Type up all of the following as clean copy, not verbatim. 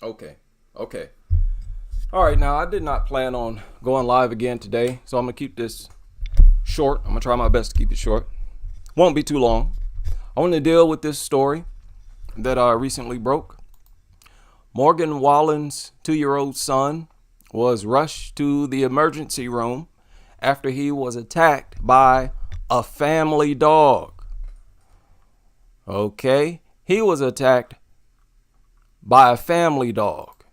Okay. Okay. All right. Now, I did not plan on going live again today, so I'm going to keep this short. I'm going to try my best to keep it short. Won't be too long. I want to deal with this story that recently broke. Morgan Wallen's 2-year-old son was rushed to the emergency room after he was attacked by a family dog. Okay. He was attacked by a family dog.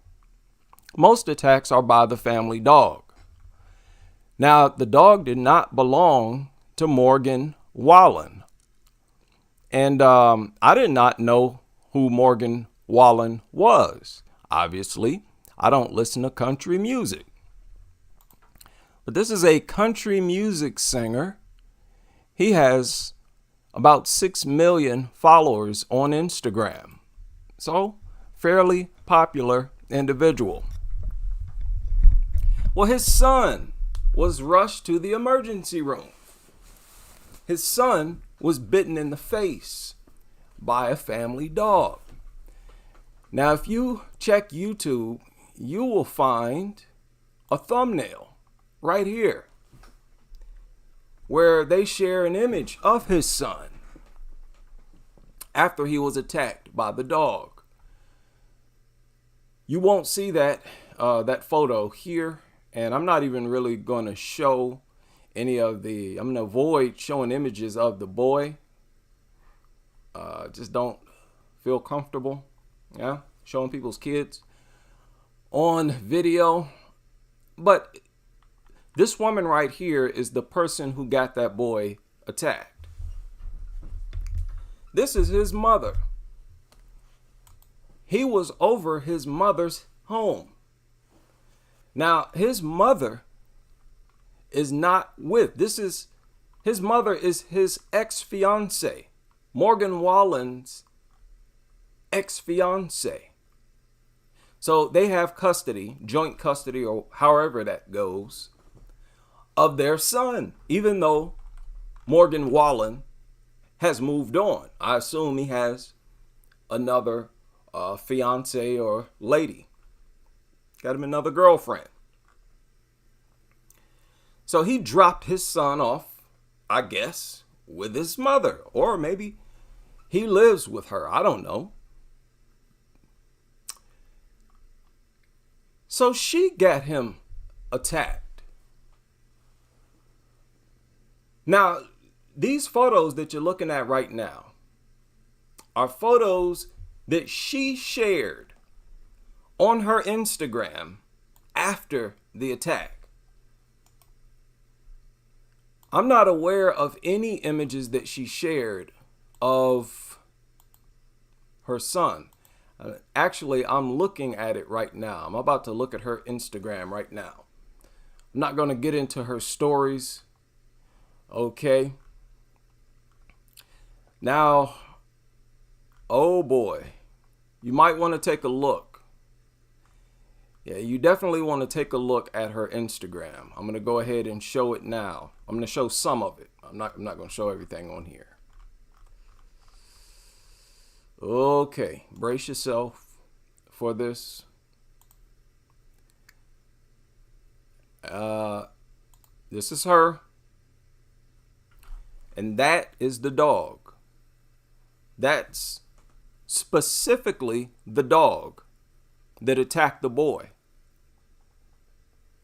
Most attacks are by the family dog. Now, the dog did not belong to Morgan Wallen. And I did not know who Morgan Wallen was. Obviously, I don't listen to country music. But this is a country music singer. He has about 6 million followers on Instagram. So, fairly popular individual. Well, his son was rushed to the emergency room. His son was bitten in the face by a family dog. Now, if you check YouTube, you will find a thumbnail right here where they share an image of his son after he was attacked by the dog. You won't see that photo here, and I'm not even really going to show I'm going to avoid showing images of the boy. Just don't feel comfortable, showing people's kids on video. But this woman right here is the person who got that boy attacked. This is his mother. He was over his mother's home. Now, his mother is not his mother is his ex-fiance, Morgan Wallen's ex-fiance. So they have custody, joint custody, or however that goes, of their son, even though Morgan Wallen has moved on. I assume he has another fiance or lady. Got him another girlfriend. So he dropped his son off, I guess, with his mother. Or maybe he lives with her. I don't know. So she got him attacked. Now, these photos that you're looking at right now are photos that she shared on her Instagram after the attack. I'm not aware of any images that she shared of her son. Actually, I'm looking at it right now. I'm about to look at her Instagram right now. I'm not going to get into her stories. Okay. Now, oh boy, you might want to take a look. Yeah, you definitely want to take a look at her Instagram. I'm going to go ahead and show it now. I'm going to show some of it. I'm not going to show everything on here. Okay, brace yourself for this. This is her. And that is the dog. That's specifically the dog that attacked the boy.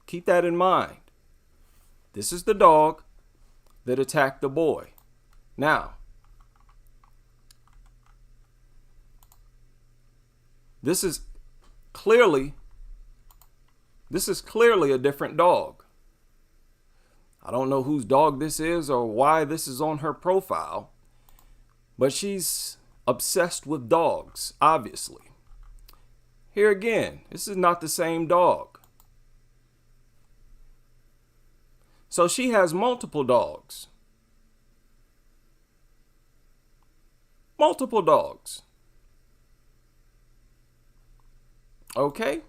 Keep that in mind. This is the dog that attacked the boy. Now, this is clearly a different dog. I don't know whose dog this is or why this is on her profile, but she's obsessed with dogs, obviously. Here again, this is not the same dog. So she has multiple dogs. Multiple dogs. Okay?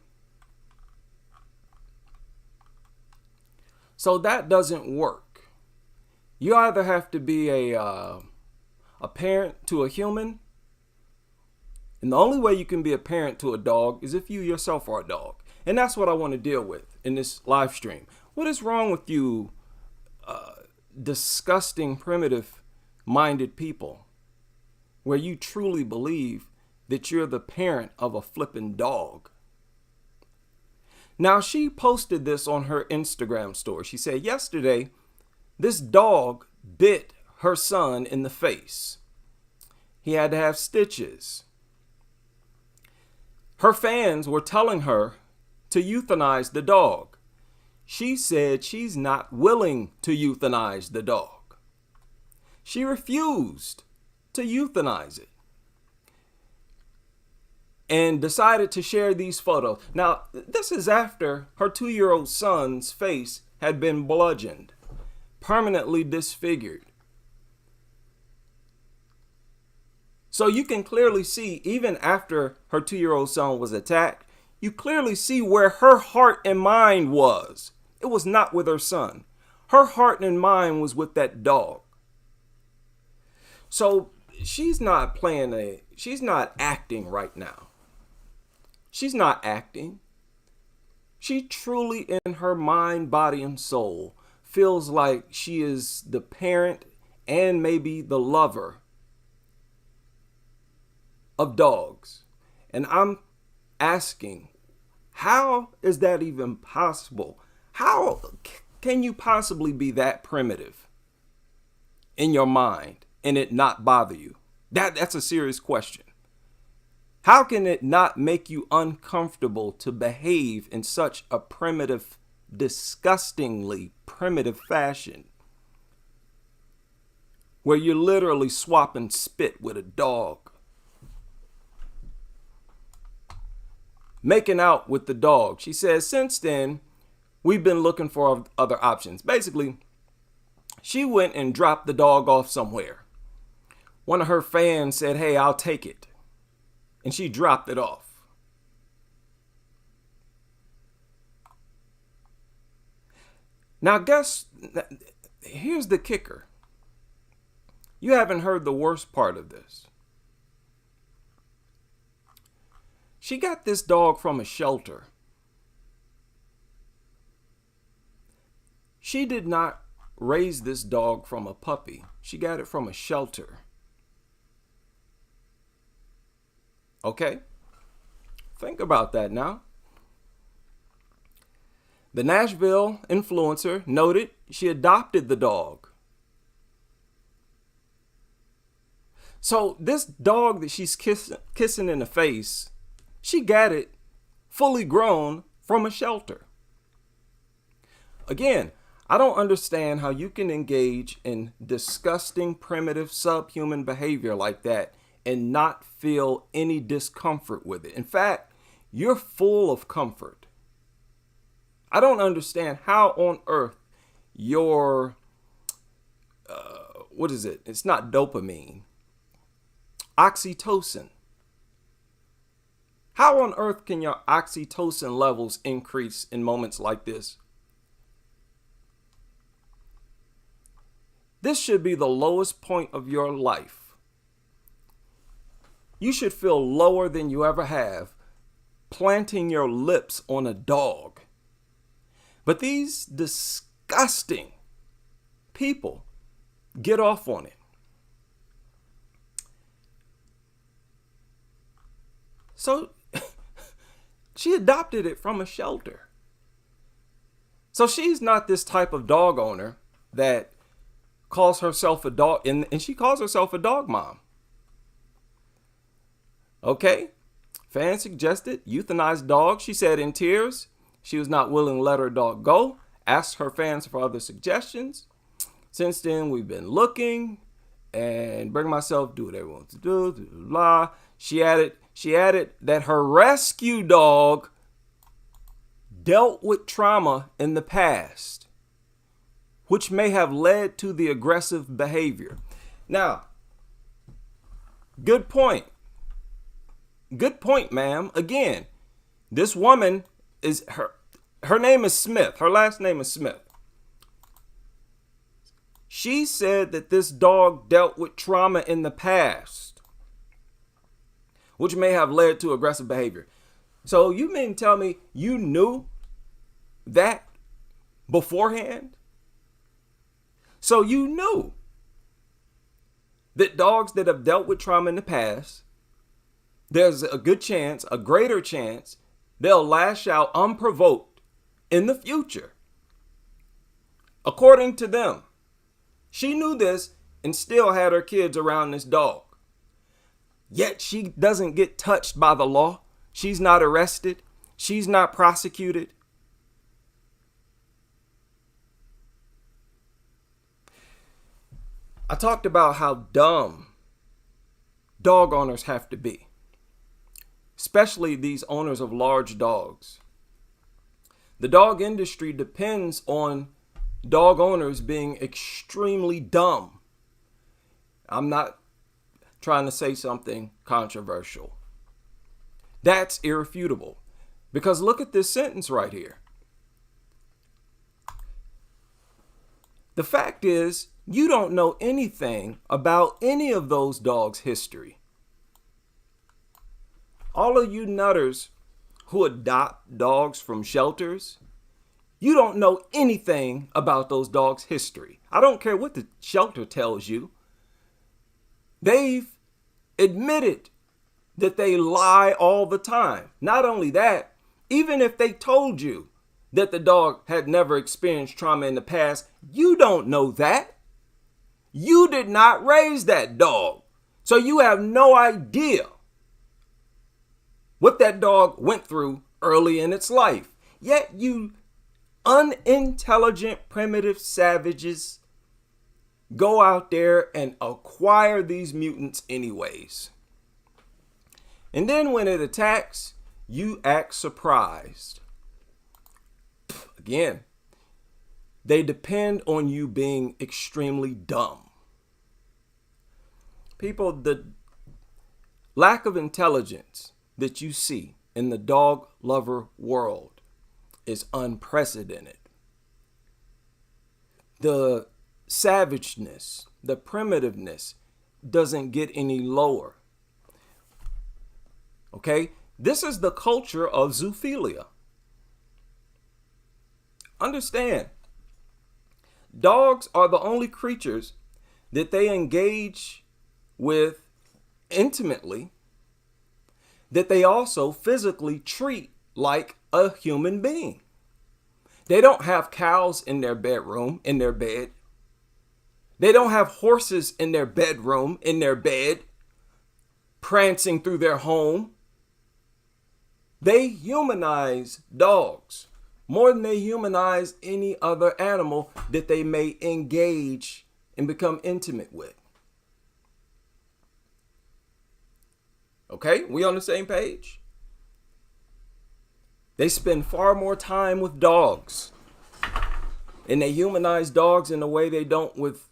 So that doesn't work. You either have to be a parent to a human, And the only way you can be a parent to a dog is if you yourself are a dog. And that's what I want to deal with in this live stream. What is wrong with you disgusting, primitive-minded people where you truly believe that you're the parent of a flipping dog? Now, she posted this on her Instagram story. She said, yesterday, this dog bit her son in the face. He had to have stitches. Her fans were telling her to euthanize the dog. She said she's not willing to euthanize the dog. She refused to euthanize it and decided to share these photos. Now, this is after her 2-year-old son's face had been bludgeoned, permanently disfigured. So you can clearly see, even after her 2-year-old son was attacked, you clearly see where her heart and mind was. It was not with her son. Her heart and mind was with that dog. So she's not acting right now. She's not acting. She truly, in her mind, body, and soul, feels like she is the parent and maybe the lover of dogs. And I'm asking, how is that even possible? How can you possibly be that primitive in your mind and it not bother you? That's a serious question. How can it not make you uncomfortable to behave in such a primitive, disgustingly primitive fashion where you're literally swapping spit with a dog? Making out with the dog. She says, since then, we've been looking for other options. Basically, she went and dropped the dog off somewhere. One of her fans said, hey, I'll take it. And she dropped it off. Now, here's the kicker. You haven't heard the worst part of this. She got this dog from a shelter. She did not raise this dog from a puppy. She got it from a shelter. Okay? Think about that now. The Nashville influencer noted she adopted the dog. So this dog that she's kissing in the face, she got it fully grown from a shelter. Again, I don't understand how you can engage in disgusting, primitive, subhuman behavior like that and not feel any discomfort with it. In fact, you're full of comfort. I don't understand how on earth your, what is it? It's not dopamine. Oxytocin. How on earth can your oxytocin levels increase in moments like this? This should be the lowest point of your life. You should feel lower than you ever have planting your lips on a dog. But these disgusting people get off on it. So she adopted it from a shelter. So she's not this type of dog owner that calls herself a dog, and she calls herself a dog mom. Okay, fan suggested euthanize dog. She said in tears she was not willing to let her dog go. Asked her fans for other suggestions. Since then, we've been looking and bring myself, do what everyone wants to do, blah. She added that her rescue dog dealt with trauma in the past, which may have led to the aggressive behavior. Now, good point. Good point, ma'am. Again, this woman is her name is Smith. Her last name is Smith. She said that this dog dealt with trauma in the past. which may have led to aggressive behavior. So you mean tell me you knew that beforehand? So you knew that dogs that have dealt with trauma in the past, there's a good chance, a greater chance, they'll lash out unprovoked in the future. According to them, she knew this and still had her kids around this dog. Yet she doesn't get touched by the law. She's not arrested. She's not prosecuted. I talked about how dumb dog owners have to be, especially these owners of large dogs. The dog industry depends on dog owners being extremely dumb. I'm not trying to say something controversial. That's irrefutable. Because look at this sentence right here. The fact is, you don't know anything about any of those dogs' history. All of you nutters who adopt dogs from shelters, you don't know anything about those dogs' history. I don't care what the shelter tells you. They've admitted that they lie all the time. Not only that, even if they told you that the dog had never experienced trauma in the past, you don't know that. You did not raise that dog. So you have no idea what that dog went through early in its life. Yet you unintelligent, primitive savages go out there and acquire these mutants anyways. And then when it attacks, you act surprised. Again, they depend on you being extremely dumb. People, the lack of intelligence that you see in the dog lover world is unprecedented. The savageness, the primitiveness doesn't get any lower. Okay? This is the culture of zoophilia. Understand, dogs are the only creatures that they engage with intimately, that they also physically treat like a human being. They don't have cows in their bedroom, in their bed. They don't have horses in their bedroom, in their bed, prancing through their home. They humanize dogs more than they humanize any other animal that they may engage and become intimate with. Okay, we on the same page? They spend far more time with dogs, and they humanize dogs in a way they don't with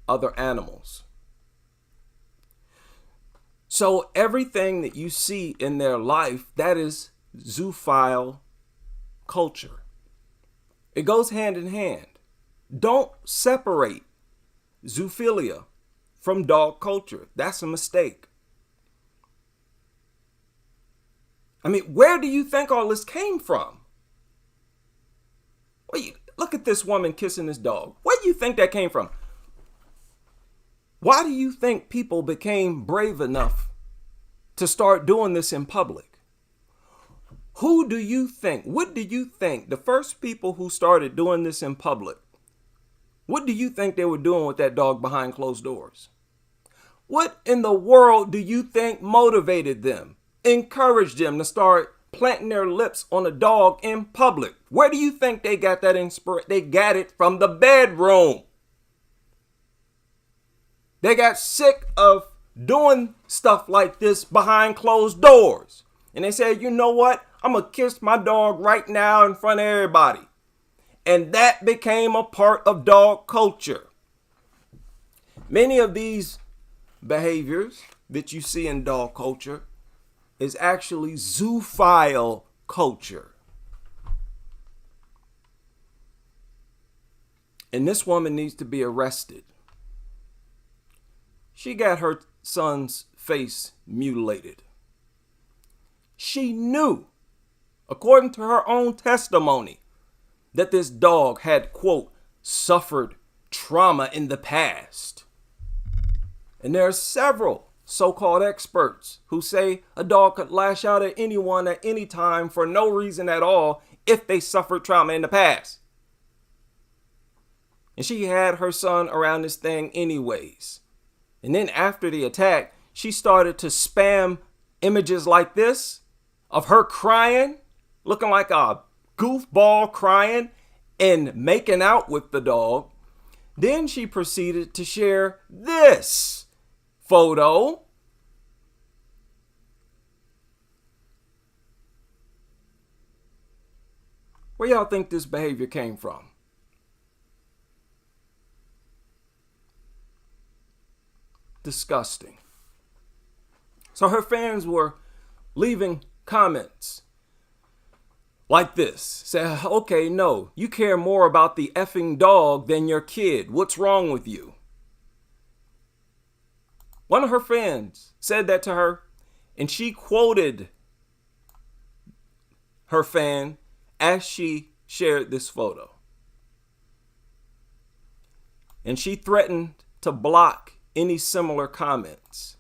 other animals. So everything that you see in their life, that is zoophile culture. It goes hand in hand. Don't separate zoophilia from dog culture. That's a mistake. I mean, where do you think all this came from? Well, look at this woman kissing this dog. Where do you think that came from? Why do you think people became brave enough to start doing this in public? Who do you think, what do you think the first people who started doing this in public, what do you think they were doing with that dog behind closed doors? What in the world do you think motivated them, encouraged them to start planting their lips on a dog in public? Where do you think they got that inspiration? They got it from the bedroom. They got sick of doing stuff like this behind closed doors. And they said, you know what? I'm going to kiss my dog right now in front of everybody. And that became a part of dog culture. Many of these behaviors that you see in dog culture is actually zoophile culture. And this woman needs to be arrested. She got her son's face mutilated. She knew, according to her own testimony, that this dog had, quote, suffered trauma in the past. And there are several so-called experts who say a dog could lash out at anyone at any time for no reason at all if they suffered trauma in the past. And she had her son around this thing anyways. And then after the attack, she started to spam images like this of her crying, looking like a goofball crying and making out with the dog. Then she proceeded to share this photo. Where y'all think this behavior came from? Disgusting. So her fans were leaving comments like this. Say, okay, no, you care more about the effing dog than your kid. What's wrong with you? One of her fans said that to her, and she quoted her fan as she shared this photo. And she threatened to block any similar comments.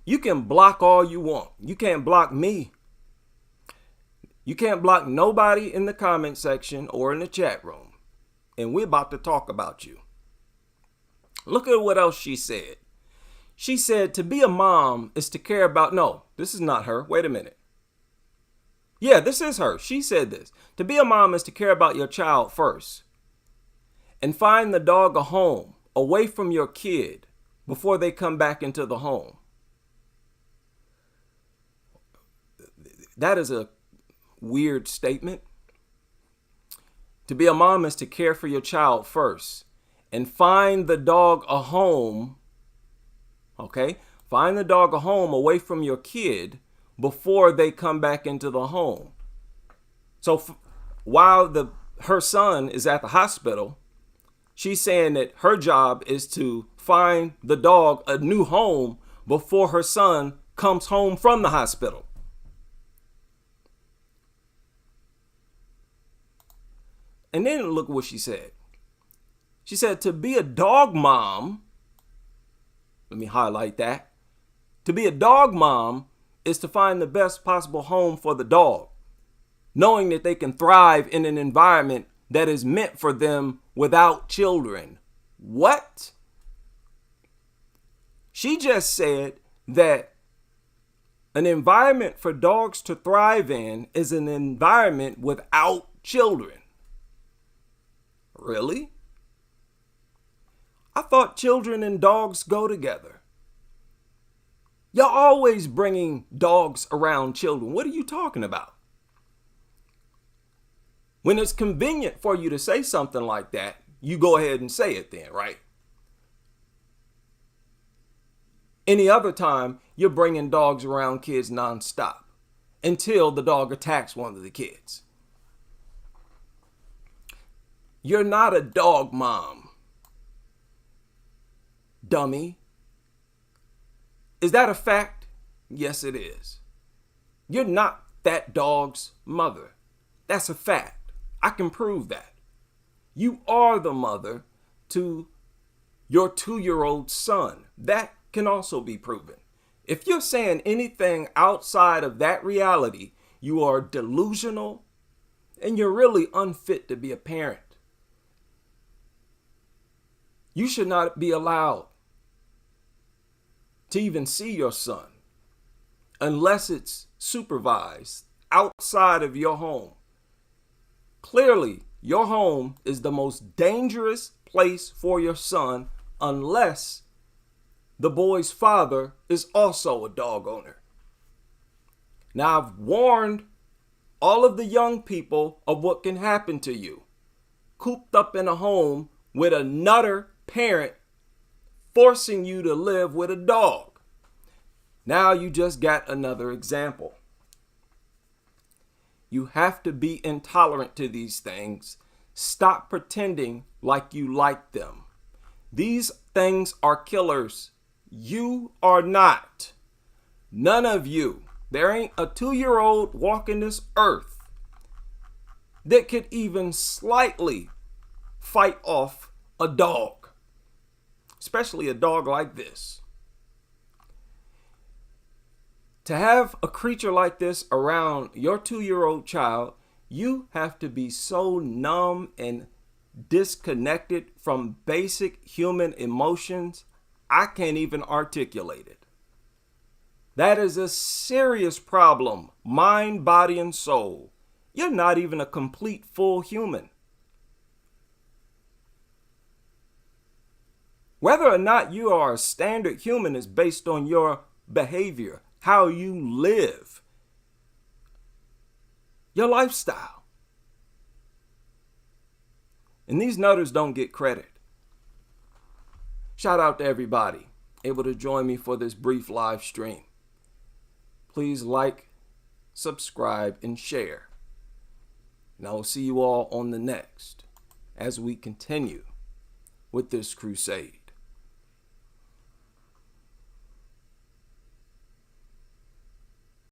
You can block all you want. You can't block me. You can't block nobody in the comment section or in the chat room. And we're about to talk about you. Look at what else she said. She said to be a mom is to care about, no, this is not her. Wait a minute. Yeah, this is her. She said this. To be a mom is to care about your child first and find the dog a home away from your kid before they come back into the home. That is a weird statement. To be a mom is to care for your child first and find the dog a home. Okay? Find the dog a home away from your kid before they come back into the home. So while her son is at the hospital, she's saying that her job is to find the dog a new home before her son comes home from the hospital. And then look what she said. She said to be a dog mom, let me highlight that. To be a dog mom is to find the best possible home for the dog, knowing that they can thrive in an environment that is meant for them without children. What? She just said that an environment for dogs to thrive in is an environment without children. Really? I thought children and dogs go together. Y'all always bringing dogs around children. What are you talking about? When it's convenient for you to say something like that, you go ahead and say it then, right? Any other time, you're bringing dogs around kids nonstop until the dog attacks one of the kids. You're not a dog mom, dummy. Is that a fact? Yes, it is. You're not that dog's mother. That's a fact. I can prove that. You are the mother to your 2-year-old son. That can also be proven. If you're saying anything outside of that reality, you are delusional and you're really unfit to be a parent. You should not be allowed to even see your son unless it's supervised outside of your home. Clearly, your home is the most dangerous place for your son unless the boy's father is also a dog owner. Now, I've warned all of the young people of what can happen to you. Cooped up in a home with a nutter parent forcing you to live with a dog. Now you just got another example. You have to be intolerant to these things. Stop pretending like you like them. These things are killers. You are not. None of you There ain't a 2-year-old walking this earth that could even slightly fight off a dog, especially a dog like this. To have a creature like this around your 2-year-old child, you have to be so numb and disconnected from basic human emotions, I can't even articulate it. That is a serious problem, mind, body, and soul. You're not even a complete, full human. Whether or not you are a standard human is based on your behavior, how you live, your lifestyle. And these nutters don't get credit. Shout out to everybody able to join me for this brief live stream. Please like, subscribe, and share. And I will see you all on the next as we continue with this crusade.